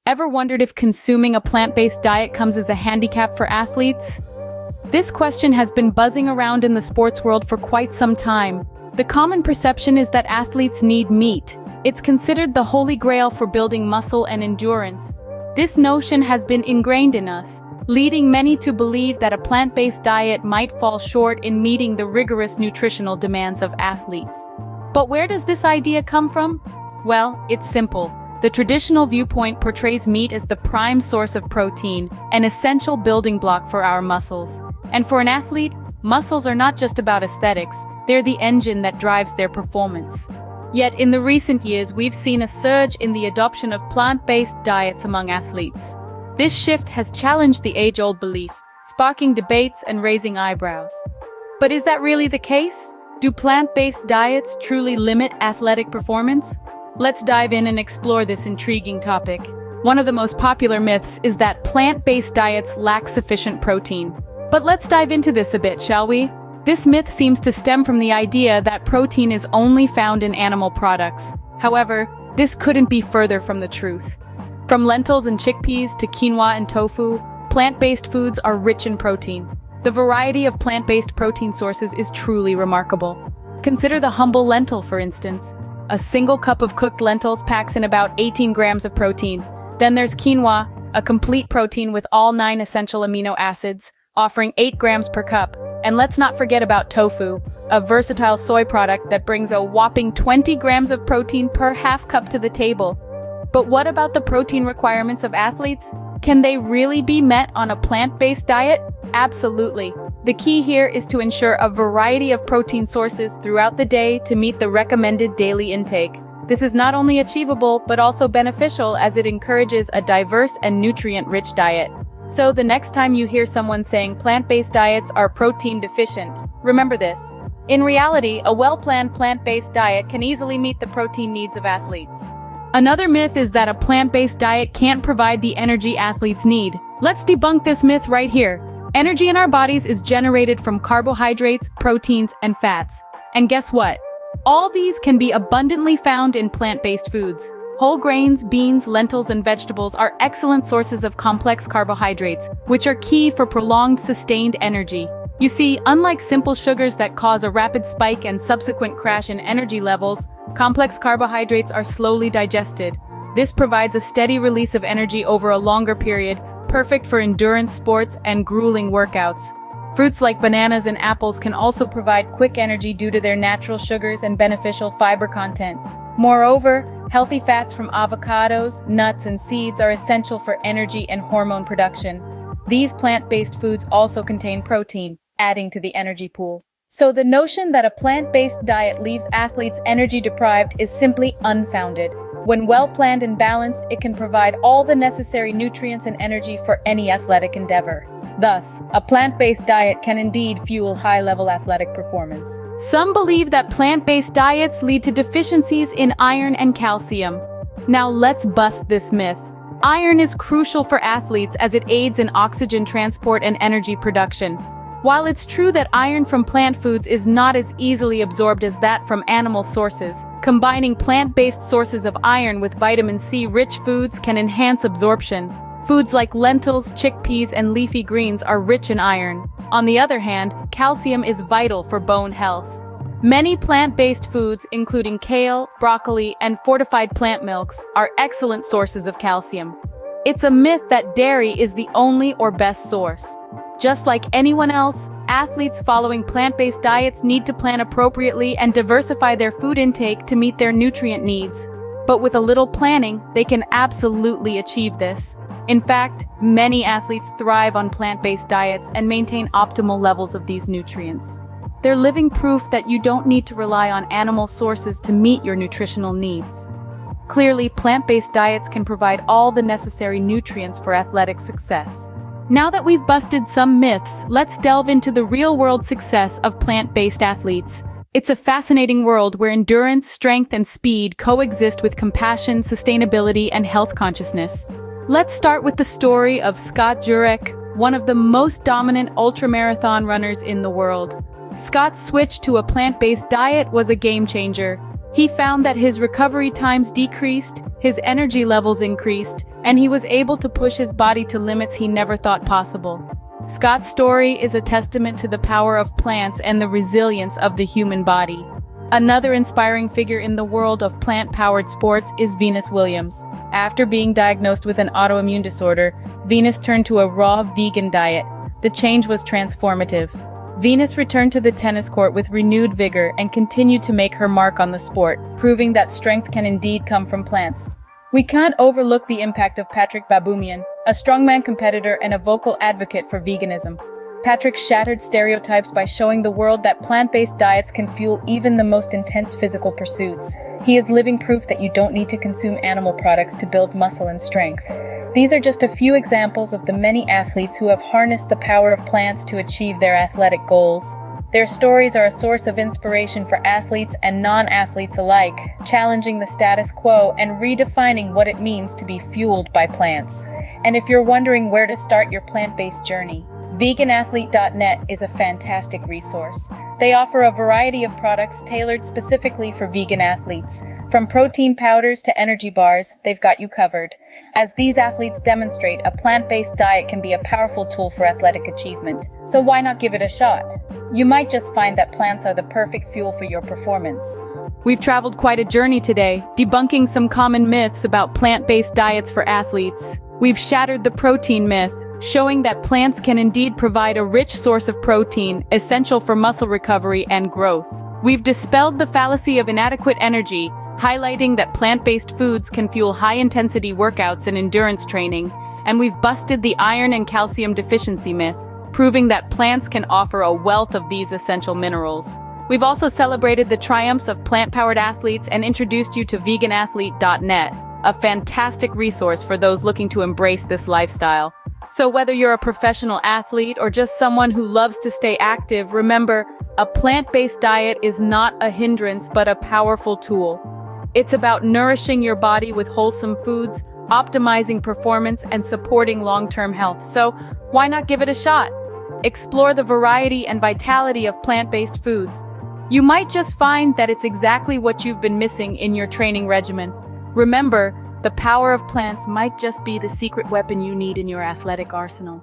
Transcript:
Ever wondered if consuming a plant-based diet comes as a handicap for athletes? This question has been buzzing around in the sports world for quite some time. The common perception is that athletes need meat. It's considered the holy grail for building muscle and endurance. This notion has been ingrained in us, leading many to believe that a plant-based diet might fall short in meeting the rigorous nutritional demands of athletes. But where does this idea come from? Well, it's simple. The traditional viewpoint portrays meat as the prime source of protein, an essential building block for our muscles. And for an athlete, muscles are not just about aesthetics, they're the engine that drives their performance. Yet in the recent years, we've seen a surge in the adoption of plant-based diets among athletes. This shift has challenged the age-old belief, sparking debates and raising eyebrows. But is that really the case? Do plant-based diets truly limit athletic performance? Let's dive in and explore this intriguing topic. One of the most popular myths is that plant-based diets lack sufficient protein. But let's dive into this a bit, shall we? This myth seems to stem from the idea that protein is only found in animal products. However, this couldn't be further from the truth. From lentils and chickpeas to quinoa and tofu, plant-based foods are rich in protein. The variety of plant-based protein sources is truly remarkable. Consider the humble lentil, for instance. A single cup of cooked lentils packs in about 18 grams of protein. Then there's quinoa, a complete protein with all 9 essential amino acids, offering 8 grams per cup. And let's not forget about tofu, a versatile soy product that brings a whopping 20 grams of protein per half cup to the table. But what about the protein requirements of athletes? Can they really be met on a plant-based diet? Absolutely. The key here is to ensure a variety of protein sources throughout the day to meet the recommended daily intake. This is not only achievable, but also beneficial as it encourages a diverse and nutrient-rich diet. So the next time you hear someone saying plant-based diets are protein deficient, remember this. In reality, a well-planned plant-based diet can easily meet the protein needs of athletes. Another myth is that a plant-based diet can't provide the energy athletes need. Let's debunk this myth right here. Energy in our bodies is generated from carbohydrates, proteins, and fats. And guess what? All these can be abundantly found in plant-based foods. Whole grains, beans, lentils, and vegetables are excellent sources of complex carbohydrates, which are key for prolonged, sustained energy. You see, unlike simple sugars that cause a rapid spike and subsequent crash in energy levels, complex carbohydrates are slowly digested. This provides a steady release of energy over a longer period, perfect for endurance sports and grueling workouts. Fruits like bananas and apples can also provide quick energy due to their natural sugars and beneficial fiber content. Moreover, healthy fats from avocados, nuts, and seeds are essential for energy and hormone production. These plant-based foods also contain protein, adding to the energy pool. So the notion that a plant-based diet leaves athletes energy deprived is simply unfounded. When well-planned and balanced, it can provide all the necessary nutrients and energy for any athletic endeavor. Thus, a plant-based diet can indeed fuel high-level athletic performance. Some believe that plant-based diets lead to deficiencies in iron and calcium. Now let's bust this myth. Iron is crucial for athletes as it aids in oxygen transport and energy production. While it's true that iron from plant foods is not as easily absorbed as that from animal sources, combining plant-based sources of iron with vitamin C-rich foods can enhance absorption. Foods like lentils, chickpeas, and leafy greens are rich in iron. On the other hand, calcium is vital for bone health. Many plant-based foods, including kale, broccoli, and fortified plant milks, are excellent sources of calcium. It's a myth that dairy is the only or best source. Just like anyone else, athletes following plant-based diets need to plan appropriately and diversify their food intake to meet their nutrient needs. But with a little planning, they can absolutely achieve this. In fact, many athletes thrive on plant-based diets and maintain optimal levels of these nutrients. They're living proof that you don't need to rely on animal sources to meet your nutritional needs. Clearly, plant-based diets can provide all the necessary nutrients for athletic success. Now that we've busted some myths, let's delve into the real-world success of plant-based athletes. It's a fascinating world where endurance, strength, and speed coexist with compassion, sustainability, and health consciousness. Let's start with the story of Scott Jurek, one of the most dominant ultramarathon runners in the world. Scott's switch to a plant-based diet was a game changer. He found that his recovery times decreased, his energy levels increased, and he was able to push his body to limits he never thought possible. Scott's story is a testament to the power of plants and the resilience of the human body. Another inspiring figure in the world of plant-powered sports is Venus Williams. After being diagnosed with an autoimmune disorder, Venus turned to a raw vegan diet. The change was transformative. Venus returned to the tennis court with renewed vigor and continued to make her mark on the sport, proving that strength can indeed come from plants. We can't overlook the impact of Patrick Baboumian, a strongman competitor and a vocal advocate for veganism. Patrick shattered stereotypes by showing the world that plant-based diets can fuel even the most intense physical pursuits. He is living proof that you don't need to consume animal products to build muscle and strength. These are just a few examples of the many athletes who have harnessed the power of plants to achieve their athletic goals. Their stories are a source of inspiration for athletes and non-athletes alike, challenging the status quo and redefining what it means to be fueled by plants. And if you're wondering where to start your plant-based journey, veganathlete.net is a fantastic resource. They offer a variety of products tailored specifically for vegan athletes. From protein powders to energy bars, they've got you covered. As these athletes demonstrate, a plant-based diet can be a powerful tool for athletic achievement. So why not give it a shot? You might just find that plants are the perfect fuel for your performance. We've traveled quite a journey today, debunking some common myths about plant-based diets for athletes. We've shattered the protein myth, showing that plants can indeed provide a rich source of protein, essential for muscle recovery and growth. We've dispelled the fallacy of inadequate energy, highlighting that plant-based foods can fuel high-intensity workouts and endurance training, and we've busted the iron and calcium deficiency myth, proving that plants can offer a wealth of these essential minerals. We've also celebrated the triumphs of plant-powered athletes and introduced you to veganathlete.net, a fantastic resource for those looking to embrace this lifestyle. So whether you're a professional athlete or just someone who loves to stay active, remember, a plant-based diet is not a hindrance but a powerful tool. It's about nourishing your body with wholesome foods, optimizing performance, and supporting long-term health. So why not give it a shot? Explore the variety and vitality of plant-based foods. You might just find that it's exactly what you've been missing in your training regimen. Remember, the power of plants might just be the secret weapon you need in your athletic arsenal.